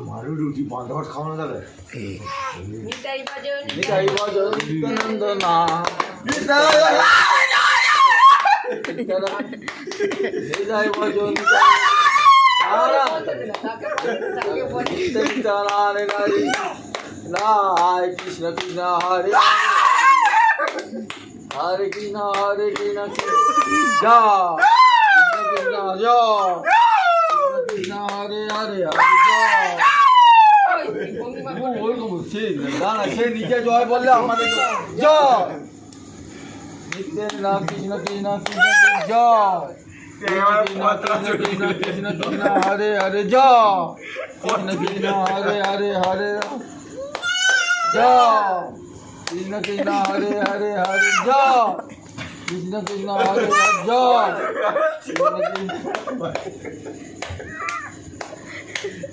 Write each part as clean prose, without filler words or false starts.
মারু রুটি বাঁধা ভাত খাওয়ানো যাবে নিতাই বাজন নিত্যানন্দ না নিতাই ভজন কৃষ্ণ কৃষ্ণ হরে হরে কৃষ্ণ কৃষ্ণ কৃষ্ণ হরে হরে সে নিজে জয় বললে আমাদের জয় নিত্যের নাম কৃষ্ণ কৃষ্ণ কৃষ্ণ জয় কৃষ্ণ কৃষ্ণ কৃষ্ণ হরে হরে জয় কৃষ্ণ কৃষ্ণ হরে হরে হরে জয় কৃষ্ণ কৃষ্ণ হরে হরে হরে জয় কৃষ্ণ কৃষ্ণ হরে হরে জয়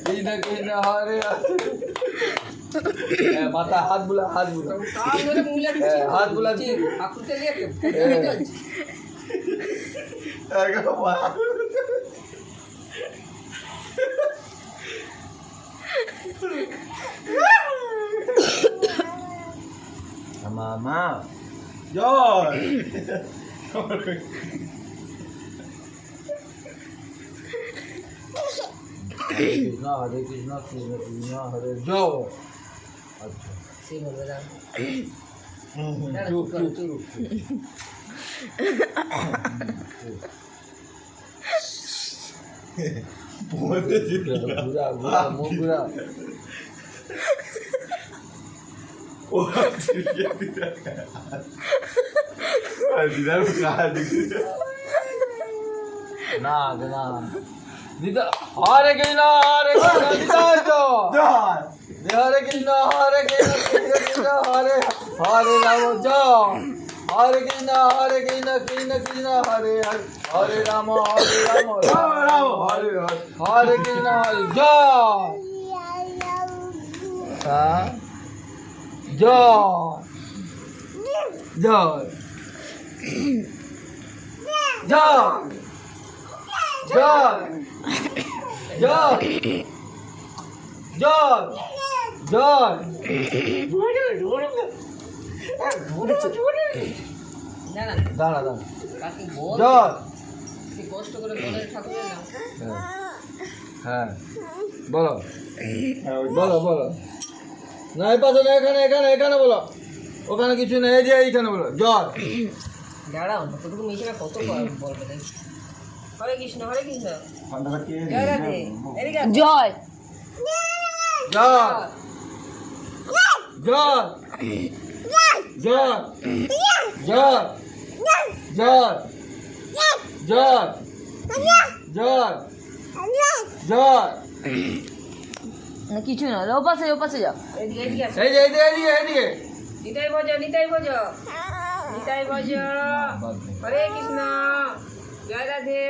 কৃষ্ণ কৃষ্ণ হরে মাথা হাত বুলা হাত বুলা মামা জয় কৃষ্ণ হরে কৃষ্ণ কৃষ্ণ কৃষ্ণ হরে জয় আচ্ছা সে বলবে না চুপ চুপ চুপ ঘুরা ঘুরা মুখ ঘুরা না না নিতা হরে কৃষ্ণ নিতাই জয় হরে কৃষ্ণ কৃষ্ণ কৃষ্ণ হরে হরে রাম জয় হরে কৃষ্ণ কৃষ্ণ কৃষ্ণ হরে হরে হরে রাম রাম হরে হরে হরে কৃষ্ণ হরে জয় জয় জয় জয় জয় জয় জয় দাঁড়া দাঁড়া জয় কষ্ট করে বলে ঠাকুরের নাম হ্যাঁ বলো বলো বলো না এই পাশে না এখানে এখানে এখানে বলো ওখানে কিছু নেই যে এইখানে বলো জয় দাঁড়াও কতটুকু মিশে কত বলবে তাই হরে কৃষ্ণ জয় রাধে এদিকে জয় জয় জয় জয় জয় জয় জয় জয় জয় কিছু না ওপাশে ওপাশে যাও এদিকে এদিকে আসো। এই যে এইদিকে এইদিকে এইদিকে নিতাই ভজ নিতাই ভজ হরে কৃষ্ণ জয় রাধে